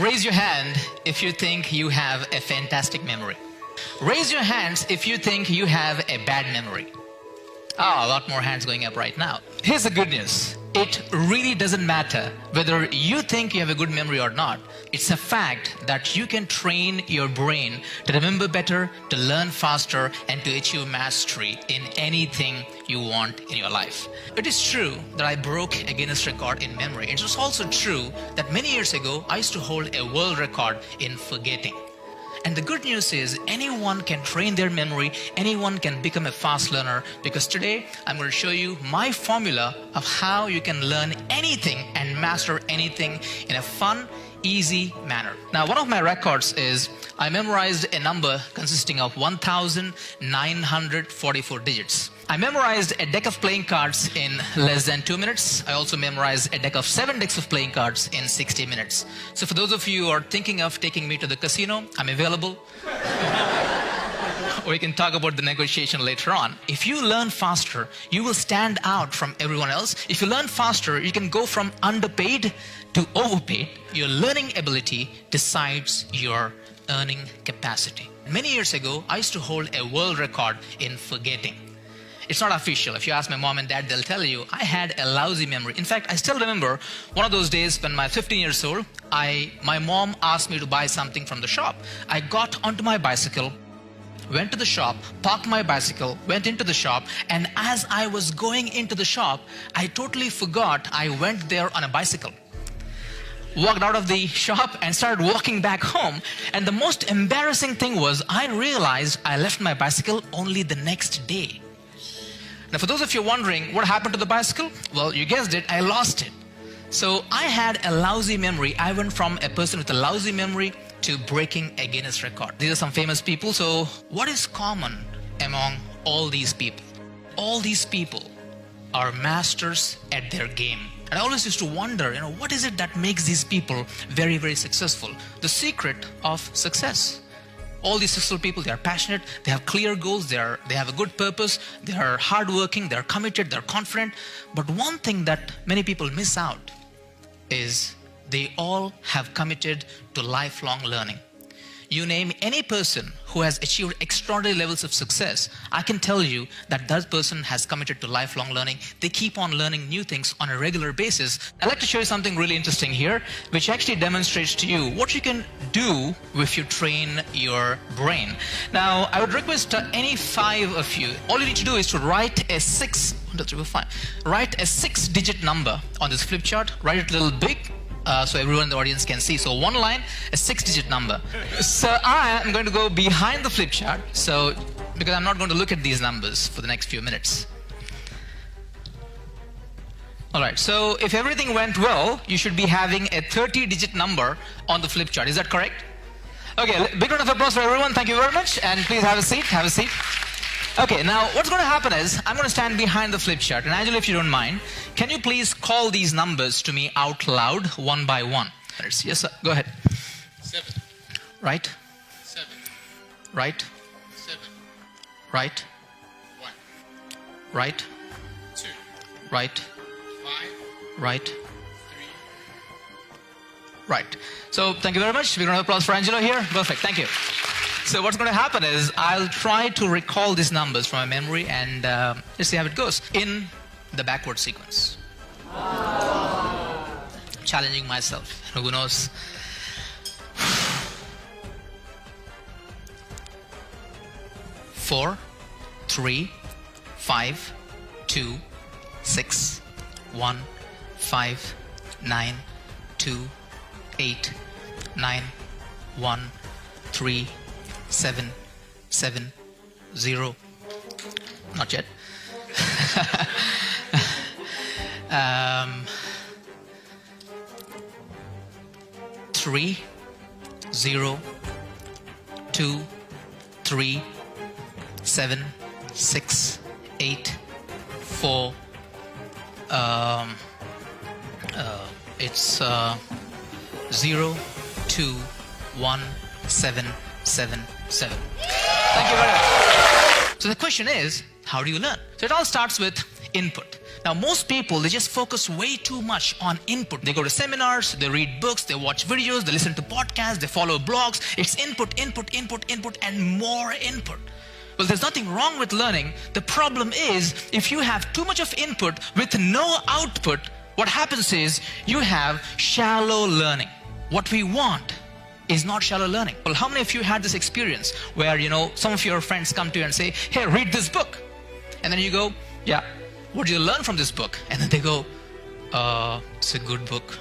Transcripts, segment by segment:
Raise your hand if you think you have a fantastic memory. Raise your hands if you think you have a bad memory. A lot more hands going up right now. Here's the good news. It really doesn't matter whether you think you have a good memory or not. It's a fact that you can train your brain to remember better, to learn faster, and to achieve mastery in anything you want in your life. It is true that I broke a Guinness record in memory. It is also true that many years ago, I used to hold a world record in forgetting. And the good news is anyone can train their memory, anyone can become a fast learner, because today I'm going to show you my formula of how you can learn anything and master anything in a fun, easy manner. Now, one of my records is I memorized a number consisting of 1,944 digits. I memorized a deck of playing cards in less than 2 minutes. I also memorized a deck of 7 decks of playing cards in 60 minutes. So for those of you who are thinking of taking me to the casino, I'm available. We can talk about the negotiation later on. If you learn faster, you will stand out from everyone else. If you learn faster, you can go from underpaid to overpaid. Your learning ability decides your earning capacity. Many years ago, I used to hold a world record in forgetting. It's not official. If you ask my mom and dad, they'll tell you I had a lousy memory. In fact, I still remember one of those days when I'm 15 years old, my mom asked me to buy something from the shop. I got onto my bicycle, went to the shop, parked my bicycle, went into the shop, and as I was going into the shop, I totally forgot I went there on a bicycle. Walked out of the shop and started walking back home. And the most embarrassing thing was I realized I left my bicycle only the next day. Now, for those of you wondering what happened to the bicycle, well, you guessed it, I lost it. So I had a lousy memory. I went from a person with a lousy memory to breaking a Guinness record. These are some famous people. So what is common among all these people? All these people are masters at their game. And I always used to wonder, what is it that makes these people very, very successful? The secret of success. All these successful people, they are passionate, they have clear goals, they have a good purpose, they are hardworking, they are committed, they are confident. But one thing that many people miss out is they all have committed to lifelong learning. You name any person who has achieved extraordinary levels of success, I can tell you that that person has committed to lifelong learning. They keep on learning new things on a regular basis. I'd like to show you something really interesting here, which actually demonstrates to you what you can do if you train your brain. Now, I would request any 5 of you, all you need to do is to write a 6-digit number on this flip chart, write it a little big, so everyone in the audience can see. So one line, a 6-digit number. So I am going to go behind the flip chart, because I'm not going to look at these numbers for the next few minutes. All right, so if everything went well, you should be having a 30-digit number on the flip chart. Is that correct? Okay, big round of applause for everyone. Thank you very much. And please have a seat. Have a seat. Okay, now what's going to happen is I'm going to stand behind the flip chart. And Angela, if you don't mind, can you please call these numbers to me out loud, one by one? Yes, sir. Go ahead. 7. Right. 7. Right. 7. Right. 1. Right. 2. Right. 5. Right. 3. Right. So thank you very much. Big round of applause for Angela here. Perfect. Thank you. So what's going to happen is I'll try to recall these numbers from my memory and let's see how it goes in the backward sequence. Challenging myself. Who knows? Four, 3, 5, 2, 6, 1, 5, 9, 2, 8, 9, 1, 3, 7, 7, 0. Not yet. 3, 0, 2, 3, 7, 6, 8, 4. It's 0, 2, 1, 7, 7, 7. Thank you very much. So the question is, how do you learn? So it all starts with input. Now, most people, they just focus way too much on input. They go to seminars, they read books, they watch videos, they listen to podcasts, they follow blogs. It's input, input, input, input, and more input. Well, there's nothing wrong with learning. The problem is, if you have too much of input with no output, what happens is you have shallow learning. What we want is not shallow learning. Well, how many of you had this experience where, some of your friends come to you and say, hey, read this book. And then you go, yeah, what do you learn from this book? And then they go, it's a good book.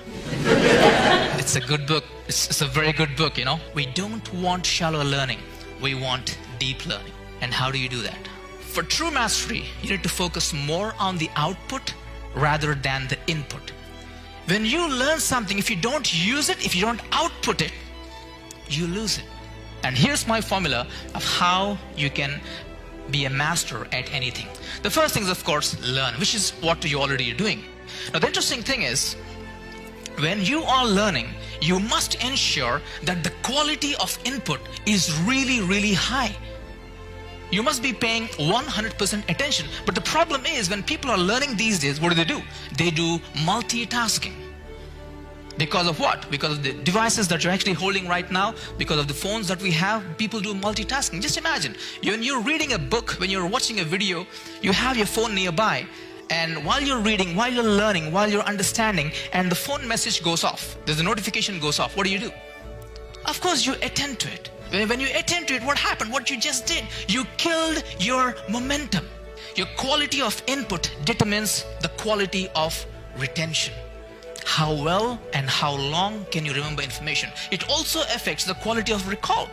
It's a good book. It's a very good book, We don't want shallow learning. We want deep learning. And how do you do that? For true mastery, you need to focus more on the output rather than the input. When you learn something, if you don't use it, if you don't output it, you lose it. And here's my formula of how you can be a master at anything. The first thing is, of course, learn, which is what you already are doing. Now, the interesting thing is, when you are learning, you must ensure that the quality of input is really, really high. You must be paying 100% attention. But the problem is, when people are learning these days, what do? They do multitasking. Because of what? Because of the devices that you're actually holding right now, because of the phones that we have, people do multitasking. Just imagine, when you're reading a book, when you're watching a video, you have your phone nearby. And while you're reading, while you're learning, while you're understanding, and the phone message goes off, there's a notification goes off, what do? Of course, you attend to it. When you attend to it, what happened? What you just did? You killed your momentum. Your quality of input determines the quality of retention. How well and how long can you remember information? It also affects the quality of recall.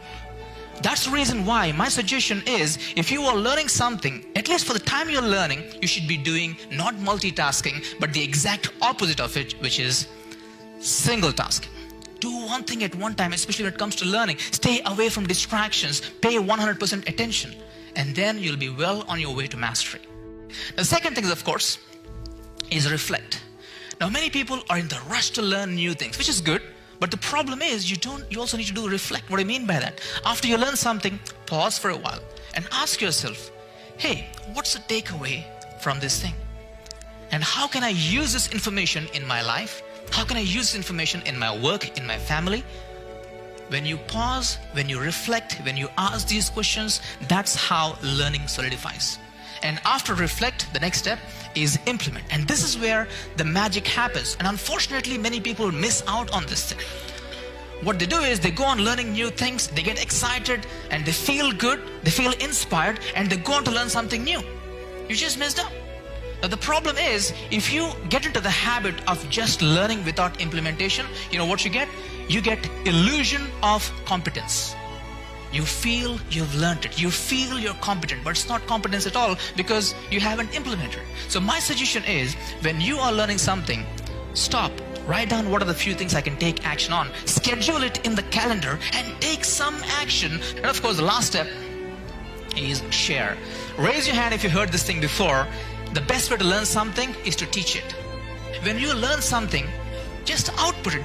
That's the reason why my suggestion is, if you are learning something, at least for the time you're learning, you should be doing not multitasking, but the exact opposite of it, which is single tasking. Do one thing at one time, especially when it comes to learning. Stay away from distractions. Pay 100% attention. And then you'll be well on your way to mastery. The second thing, of course, is reflect. Now, many people are in the rush to learn new things, which is good. But the problem is, you also need to do reflect. What do I mean by that? After you learn something, pause for a while and ask yourself, hey, what's the takeaway from this thing? And how can I use this information in my life? How can I use this information in my work, in my family? When you pause, when you reflect, when you ask these questions, that's how learning solidifies. And after reflect, the next step is implement. And this is where the magic happens. And unfortunately, many people miss out on this thing. What they do is they go on learning new things, they get excited, and they feel good, they feel inspired, and they go on to learn something new. You just missed out. Now, the problem is, if you get into the habit of just learning without implementation, you know what you get? You get illusion of competence. You feel you've learned it. You feel you're competent, but it's not competence at all because you haven't implemented. So my suggestion is, when you are learning something, stop. Write down what are the few things I can take action on. Schedule it in the calendar and take some action. And of course, the last step is share. Raise your hand if you heard this thing before. The best way to learn something is to teach it. When you learn something, just output it.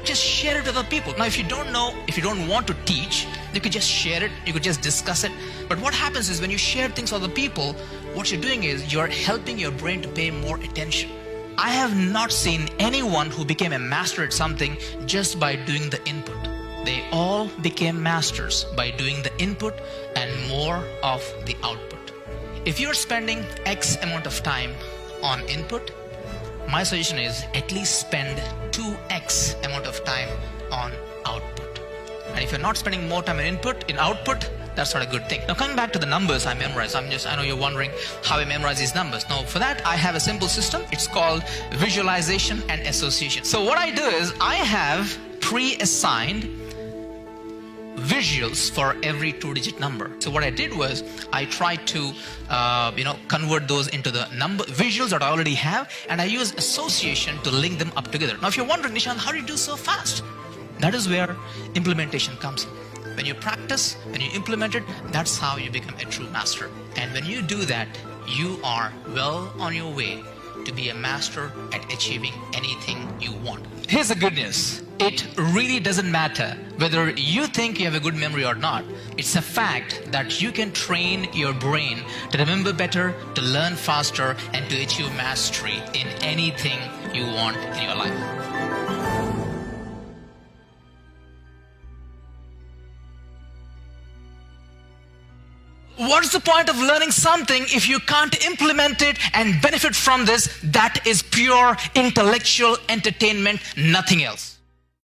Just share it with other people. Now, if you don't know, if you don't want to teach, you could just share it, you could just discuss it. But what happens is, when you share things with other people, what you're doing is you're helping your brain to pay more attention. I have not seen anyone who became a master at something just by doing the input. They all became masters by doing the input and more of the output. If you're spending X amount of time on input, my suggestion is at least spend 2x amount of time on output. And if you're not spending more time in output, that's not a good thing. Now, coming back to the numbers I memorized, I know you're wondering how I memorize these numbers. Now, for that, I have a simple system. It's called visualization and association. So what I do is, I have pre-assigned visuals for every 2-digit number. So what I did was, I tried to convert those into the number visuals that I already have, and I use association to link them up together. Now, if you're wondering, Nishant, how do you do so fast? That is where implementation comes in. When you practice, when you implement it, that's how you become a true master. And when you do that, you are well on your way to be a master at achieving anything you want. Here's the good news. It really doesn't matter whether you think you have a good memory or not. It's a fact that you can train your brain to remember better, to learn faster, and to achieve mastery in anything you want in your life. What's the point of learning something if you can't implement it and benefit from this? That is pure intellectual entertainment, nothing else.